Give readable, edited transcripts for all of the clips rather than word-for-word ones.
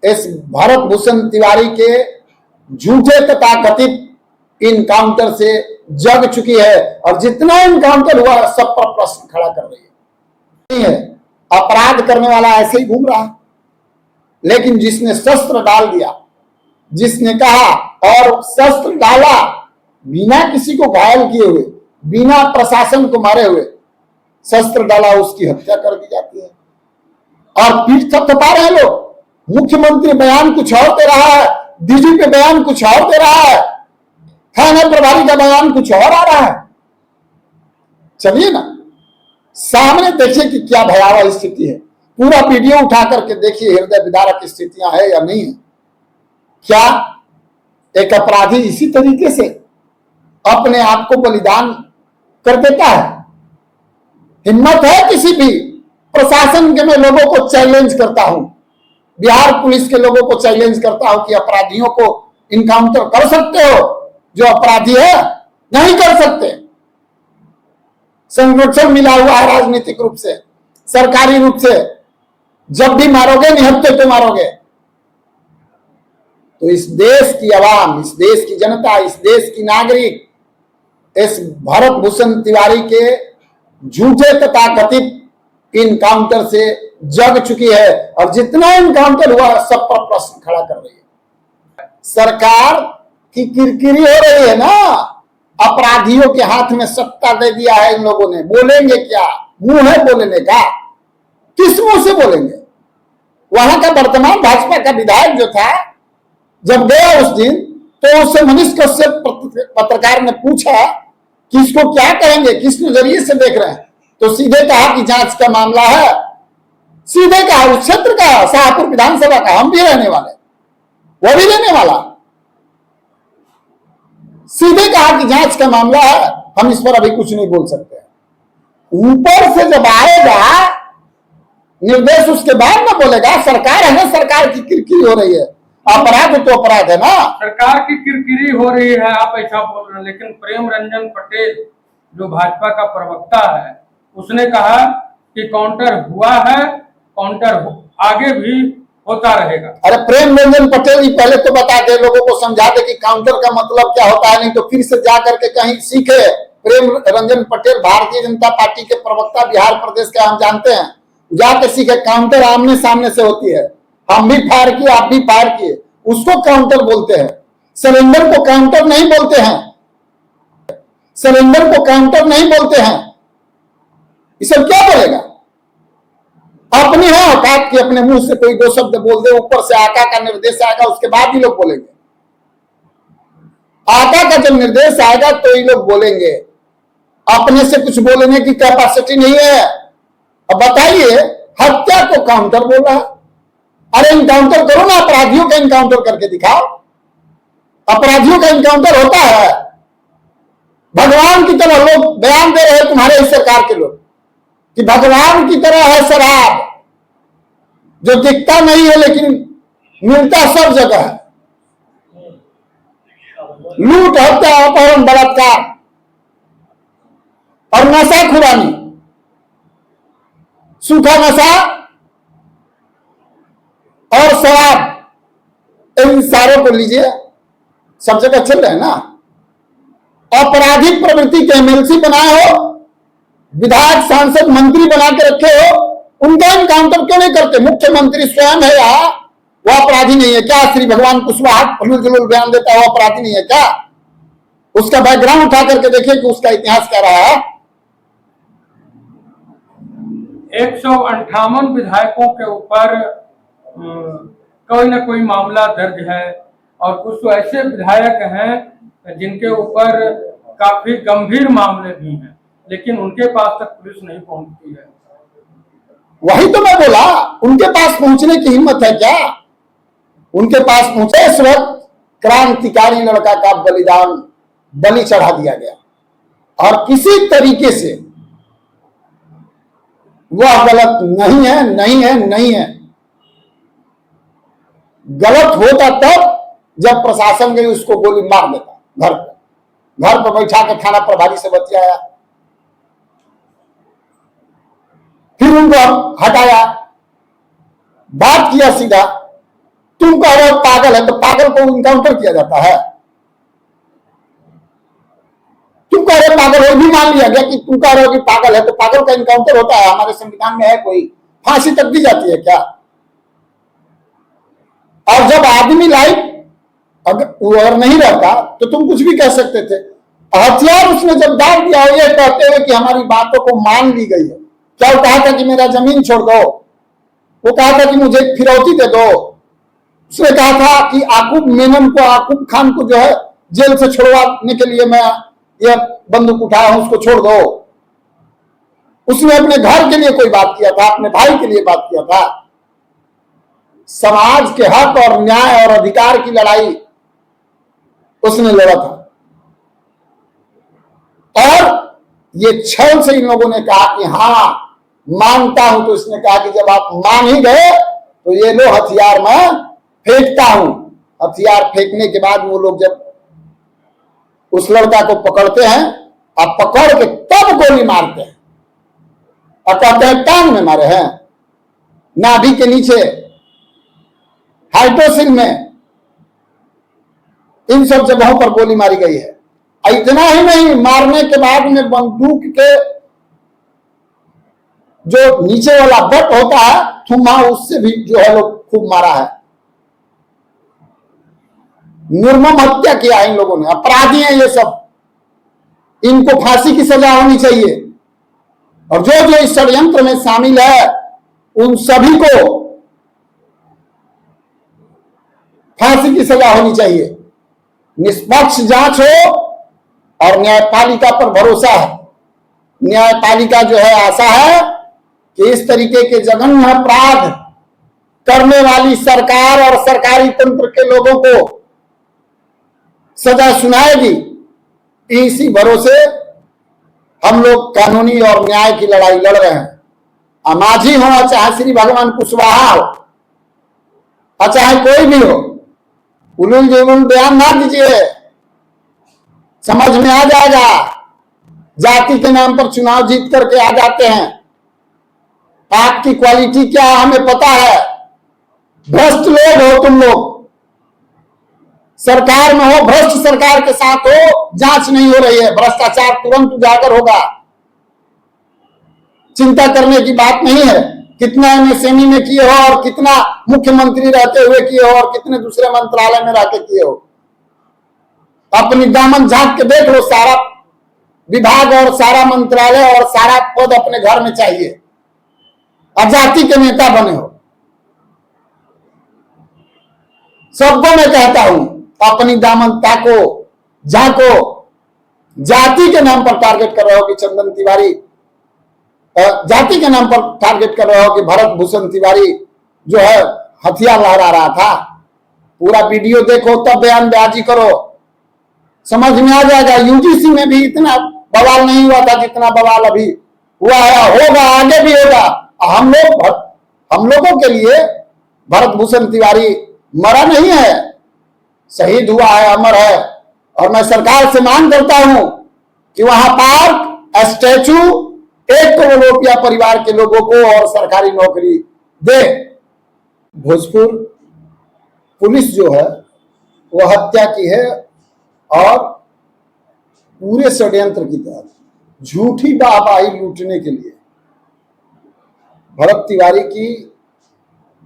इस भरत भूषण तिवारी के झूठे तथाकथित इनकाउंटर से जग चुकी है और जितना इनकाउंटर हुआ सब पर प्रश्न खड़ा कर रही है। नहीं है, अपराध करने वाला ऐसे ही घूम रहा है, लेकिन जिसने शस्त्र डाल दिया, जिसने कहा और शस्त्र डाला बिना किसी को घायल किए हुए, बिना प्रशासन को मारे हुए शस्त्र डाला, उसकी हत्या कर दी जाती है। और पीठ थपथपा रहे हैं लोग। मुख्यमंत्री बयान कुछ और दे रहा है, डीजीपी बयान कुछ और दे रहा है, थाना प्रभारी का बयान कुछ और आ रहा है। चलिए ना, सामने देखिए कि क्या भयावह स्थिति है। पूरा वीडियो उठा करके देखिए, हृदय विदारक स्थितियां है या नहीं है। क्या एक अपराधी इसी तरीके से अपने आप को बलिदान कर देता है? हिम्मत है किसी भी प्रशासन के? मैं लोगों को चैलेंज करता हूं, बिहार पुलिस के लोगों को चैलेंज करता हूं कि अपराधियों को इनकाउंटर कर सकते हो? जो अपराधी है नहीं कर सकते। संरक्षण मिला हुआ है राजनीतिक रूप से, सरकारी रूप से। जब भी मारोगे निहत्थे तो मारोगे। तो इस देश की आवाम, इस देश की जनता, इस देश की नागरिक इस भरत भूषण तिवारी के झूठे तथाकथित इनकाउंटर से जग चुकी है और जितना इनकाउंटर हुआ सब पर प्रश्न खड़ा कर रही है। सरकार की किरकिरी हो रही है ना, अपराधियों के हाथ में सत्ता दे दिया है इन लोगों ने। बोलेंगे क्या? मुंह है बोलने का? किस मुंह से बोलेंगे? वहां का वर्तमान भाजपा का विधायक जो था, जब गया उस दिन, तो उससे मनीष कश्यप पत्रकार ने पूछा कि इसको क्या कहेंगे, किस नजरिए से देख रहे हैं? तो सीधे कहा कि जांच का मामला है। सीधे कहा, उस क्षेत्र का, शाहपुर विधानसभा का, हम भी रहने वाले, वो भी रहने वाला। सीधे कहा कि जांच का मामला है, हम इस पर अभी कुछ नहीं बोल सकते। ऊपर से जब आएगा निर्देश, उसके बाद ना बोलेगा। सरकार है ना, सरकार की किरकिरी हो रही है। अपराध तो अपराध है ना, सरकार की किरकिरी हो रही है, आप ऐसा बोल रहे हैं। लेकिन प्रेम रंजन पटेल जो भाजपा का प्रवक्ता है, उसने कहा कि काउंटर हुआ है, काउंटर आगे भी होता रहेगा। अरे प्रेम रंजन पटेल जी पहले तो बता दे, लोगों को समझा दे कि काउंटर का मतलब क्या होता है, नहीं तो फिर से जा करके कहीं सीखे। प्रेम रंजन पटेल भारतीय जनता पार्टी के प्रवक्ता बिहार प्रदेश के, हम जानते हैं। जाके सीखे, काउंटर आमने सामने से होती है। हम भी फायर किए, आप भी फायर किए, उसको काउंटर बोलते हैं। सरेंडर को काउंटर नहीं बोलते हैं। सरेंडर को काउंटर नहीं बोलते हैं। ये सब क्या बोलेगा? अपनी है औकात की, अपने मुंह से कोई दो शब्द बोल दे, ऊपर से आका का निर्देश आएगा, उसके बाद ही लोग बोलेंगे। आका का जब निर्देश आएगा तो ही लोग बोलेंगे। अपने से कुछ बोलने की कैपेसिटी नहीं है। अब बताइए, हत्या को काउंटर बोल रहा है। अरे इनकाउंटर करो ना, अपराधियों का इनकाउंटर करके दिखाओ। अपराधियों का इनकाउंटर होता है। भगवान की तरह लोग बयान दे रहे हैं, तुम्हारे इस सरकार के लोग, कि भगवान की तरह है शराब, जो दिखता नहीं है लेकिन मिलता सब जगह है। लूट, हत्या, अपहरण, बलात्कार और नशाखुरानी, सूखा नशा और शराब, इन सारों को लीजिए, सब जगह चल रहे हैं ना। आपराधिक प्रवृत्ति के एमएलसी बनाए हो, विधायक, सांसद, मंत्री बना के रखे हो, उनका इनकाउंटर क्यों नहीं करते? मुख्यमंत्री स्वयं है यहाँ, वो अपराधी नहीं है क्या? श्री भगवान कुशवाहा फलूल जुलूल बयान देता है, वो अपराधी नहीं है क्या? उसका बैकग्राउंड उठा करके देखिए कि उसका इतिहास क्या रहा है। 158 विधायकों के ऊपर कोई ना कोई मामला दर्ज है, और कुछ ऐसे विधायक हैं जिनके ऊपर काफी गंभीर मामले भी हैं, लेकिन उनके पास तक पुलिस नहीं पहुंचती है। वही तो मैं बोला, उनके पास पहुंचने की हिम्मत है क्या? उनके पास पहुंचे, इस वक्त क्रांतिकारी लड़का का बलिदान बलि चढ़ा दिया गया, और किसी तरीके से वह गलत नहीं है, नहीं है, नहीं है। गलत होता तब जब प्रशासन ने उसको गोली मार देता। घर पर बैठा के थाना प्रभारी से बतियाया, फिर उनको हटाया, बात किया सीधा तुम कह रहे हो पागल है, तो पागल को इनकाउंटर किया जाता है? तुम कह रहे हो पागल हो, भी मान लिया गया कि तुम कह रहे हो कि पागल है, तो पागल का इनकाउंटर होता है? हमारे संविधान में है कोई? फांसी तक दी जाती है क्या? और जब आदमी लाइफ अगर नहीं रहता तो तुम कुछ भी कह सकते थे। हथियार उसने जब डाल दिया, ये कहते हुए कि हमारी बातों को मान ली गई है। क्या वो कहा था कि मेरा जमीन छोड़ दो? वो कहा था कि मुझे फिरौती दे दो? उसने कहा था कि आकूब मेनन को, आकूब खान को जो है जेल से छुड़वाने के लिए मैं ये बंदूक उठाया हूं, उसको छोड़ दो? उसने अपने घर के लिए कोई बात किया था? अपने भाई के लिए बात किया था? समाज के हक और न्याय और अधिकार की लड़ाई उसने लड़ा था। और ये छल से इन लोगों ने कहा कि हाँ मानता हूं, तो इसने कहा कि जब आप मान ही गए तो ये लो हथियार मैं फेंकता हूं। हथियार फेंकने के बाद वो लोग जब उस लड़का को पकड़ते हैं, अब पकड़ के तब गोली मारते हैं और कहते हैं टांग में मारे हैं, नाभि के नीचे, हाइड्रोसिल में, इन सब जगहों पर गोली मारी गई है। इतना ही नहीं, मारने के बाद में बंदूक के जो नीचे वाला बट होता है थुम्मा, उससे भी जो है लोग खूब मारा है। निर्मम हत्या किया है इन लोगों ने, अपराधी हैं ये सब। इनको फांसी की सजा होनी चाहिए। और जो जो इस षड्यंत्र में शामिल है उन सभी को फांसी की सजा होनी चाहिए। निष्पक्ष जांच हो और न्यायपालिका पर भरोसा है। न्यायपालिका जो है आशा है कि इस तरीके के जघन्य अपराध करने वाली सरकार और सरकारी तंत्र के लोगों को सजा सुनाएगी। इसी भरोसे हम लोग कानूनी और न्याय की लड़ाई लड़ रहे हैं। माझी हो चाहे श्री भगवान कुशवाहा हो और चाहे कोई भी हो, उलूल जुलूल बयान ना दीजिए, समझ में आ जाएगा। जाति के नाम पर चुनाव जीत करके आ जाते हैं। आपकी क्वालिटी क्या है हमें पता है। भ्रष्ट लोग हो तुम लोग, सरकार में हो, भ्रष्ट सरकार के साथ हो, जांच नहीं हो रही है, भ्रष्टाचार तुरंत उजागर होगा। चिंता करने की बात नहीं है कितना एमएसएमई में किए हो और कितना मुख्यमंत्री रहते हुए किए हो और कितने दूसरे मंत्रालय में रहकर किए हो। अपनी दामन झांक के देख लो, सारा विभाग और सारा मंत्रालय और सारा पद अपने घर में चाहिए, आजादी के नेता बने हो। सबको मैं कहता हूं अपनी दामन ताको, झांको। जाति के नाम पर टारगेट कर रहे हो कि चंदन तिवारी, जाति के नाम पर टारगेट कर रहे हो कि भरत भूषण तिवारी जो है हथियार लहरा रहा था। पूरा वीडियो देखो तब बयानबाजी करो, समझ में आ जाएगा। यूजीसी में भी इतना बवाल नहीं हुआ था जितना बवाल अभी हुआ है, होगा, आगे भी होगा। हम लोगों के लिए भरत भूषण तिवारी मरा नहीं है, शहीद हुआ है, अमर है। और मैं सरकार से मांग करता हूं कि वहां पार्क, स्टैचू 1 करोड़ रुपया परिवार के लोगों को और सरकारी नौकरी दे। भोजपुर पुलिस जो है वो हत्या की है और पूरे षड्यंत्र की तहत झूठी वाहवाही लूटने के लिए भरत तिवारी की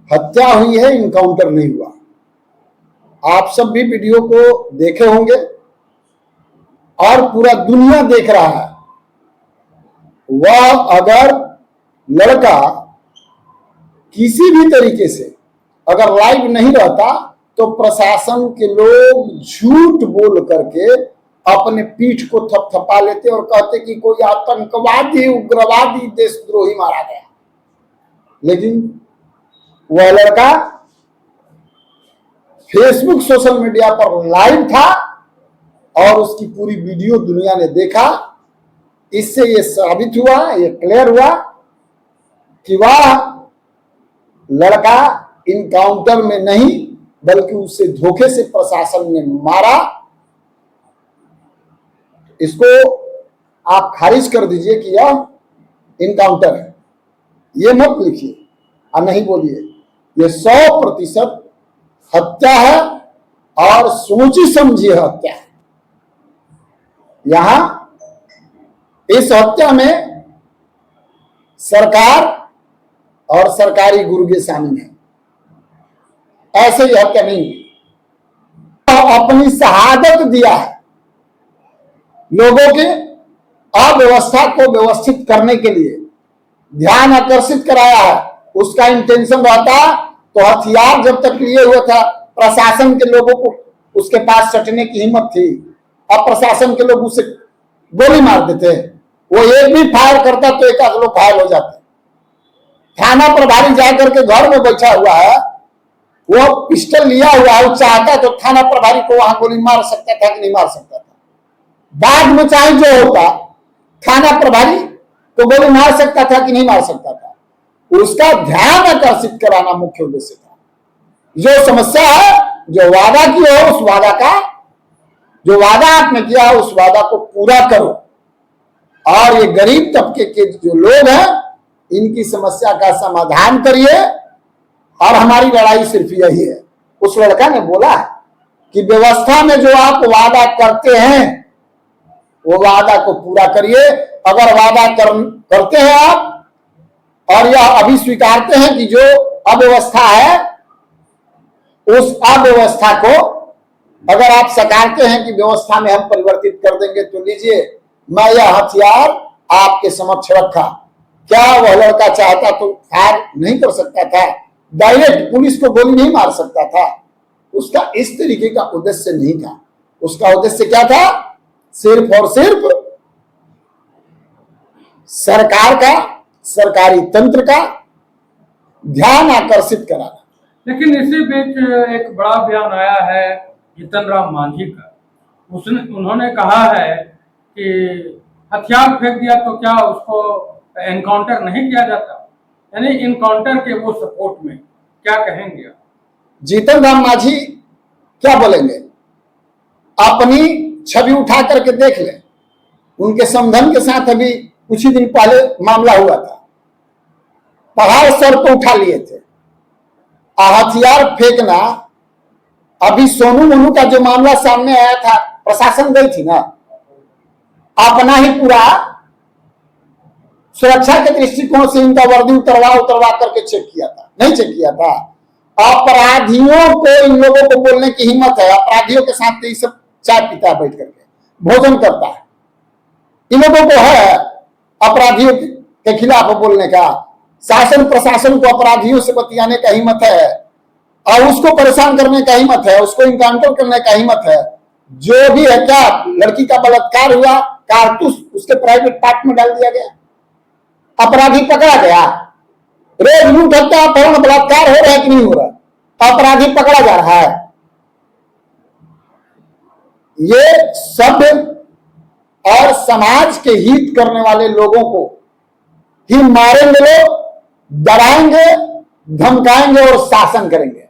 हत्या हुई है, इनकाउंटर नहीं हुआ। आप सब भी वीडियो को देखे होंगे और पूरा दुनिया देख रहा है। वह अगर लड़का किसी भी तरीके से अगर लाइव नहीं रहता तो प्रशासन के लोग झूठ बोल करके अपने पीठ को थपथपा लेते और कहते कि कोई आतंकवादी, उग्रवादी, देशद्रोही मारा गया। लेकिन वह लड़का फेसबुक, सोशल मीडिया पर लाइव था और उसकी पूरी वीडियो दुनिया ने देखा। इससे यह साबित हुआ, यह क्लियर हुआ कि वह लड़का इनकाउंटर में नहीं बल्कि उसे धोखे से प्रशासन ने मारा। इसको आप खारिज कर दीजिए कि यह इनकाउंटर है, ये मत लिखिए और नहीं बोलिए। ये 100% हत्या है और सोची समझी हत्या है। यहां इस हत्या में सरकार और सरकारी गुर्गे शामिल हैं, ऐसे ही हत्या नहीं हुई। अपनी शहादत दिया है, लोगों के अव्यवस्था को व्यवस्थित करने के लिए ध्यान आकर्षित कराया है। उसका इंटेंशन रहता तो हथियार जब तक लिए हुए था, प्रशासन के लोगों को उसके पास सटने की हिम्मत थी। अब प्रशासन के लोग उसे गोली मार देते, वो एक भी फायर करता तो एक आध लोग घायल हो जाते। थाना प्रभारी जाकर के घर में बैठा हुआ है, वो पिस्टल लिया हुआ है, वो चाहता तो थाना प्रभारी को वहां गोली मार सकता था कि नहीं मार सकता था। बाद में चाहे जो होता, थाना प्रभारी तो गोली मार सकता था कि नहीं मार सकता था। उसका ध्यान आकर्षित कराना मुख्य उद्देश्य था। जो समस्या है, जो वादा किया हो, उस वादा का, जो वादा आपने किया उस वादा को पूरा करो। और ये गरीब तबके के जो लोग हैं, इनकी समस्या का समाधान करिए। और हमारी लड़ाई सिर्फ यही है। उस लड़का ने बोला कि व्यवस्था में जो आप वादा करते हैं, वो वादा को पूरा करिए। अगर वादा करते हैं आप और यह अभी स्वीकारते हैं कि जो अव्यवस्था है, उस अव्यवस्था को अगर आप स्वीकारते हैं कि व्यवस्था में हम परिवर्तित कर देंगे, तो लीजिए, मैं यह हथियार आपके समक्ष रखा। क्या वह लड़का चाहता तो फायर नहीं कर सकता था, डायरेक्ट पुलिस को गोली नहीं मार सकता था? उसका इस तरीके का उद्देश्य नहीं था। उसका उद्देश्य क्या था? सिर्फ और सिर्फ सरकार का, सरकारी तंत्र का ध्यान आकर्षित कराना। लेकिन इसी बीच एक बड़ा बयान आया है जीतन राम मांझी का। उन्होंने कहा है कि हथियार फेंक दिया तो क्या उसको एनकाउंटर नहीं किया जाता, यानी इनकाउंटर के वो सपोर्ट में क्या कहेंगे आप? जीतन राम मांझी क्या बोलेंगे? अपनी छवि उठा करके देख ले। उनके समधन के साथ अभी कुछ ही दिन पहले मामला हुआ था, पहाड़ सर को उठा लिए थे। हथियार फेंकना, अभी सोनू मोनू का जो मामला सामने आया था, प्रशासन गई थी ना, अपना ही पूरा सुरक्षा के दृष्टिकोण से इनका वर्दी उतरवा करके चेक किया था। नहीं चेक किया था। अपराधियों को, इन लोगों को बोलने की हिम्मत है? अपराधियों के साथ ये सब चाय पीता है, बैठ करके भोजन करता है। इन लोगों को है अपराधियों के खिलाफ बोलने का, शासन प्रशासन को अपराधियों से बतियाने का हिम्मत है, और उसको परेशान करने का हिम्मत है, उसको इनकाउंटर करने का हिम्मत है। जो भी है, क्या लड़की का बलात्कार हुआ, कारतूस उसके प्राइवेट पार्ट में डाल दिया गया, अपराधी पकड़ा गया। रोज लूट हत्या अपहरण बलात्कार हो रहा है कि नहीं हो रहा? अपराधी पकड़ा जा रहा है। ये सभ्य और समाज के हित करने वाले लोगों को ही मारेंगे लोग, डराएंगे, धमकाएंगे और शासन करेंगे।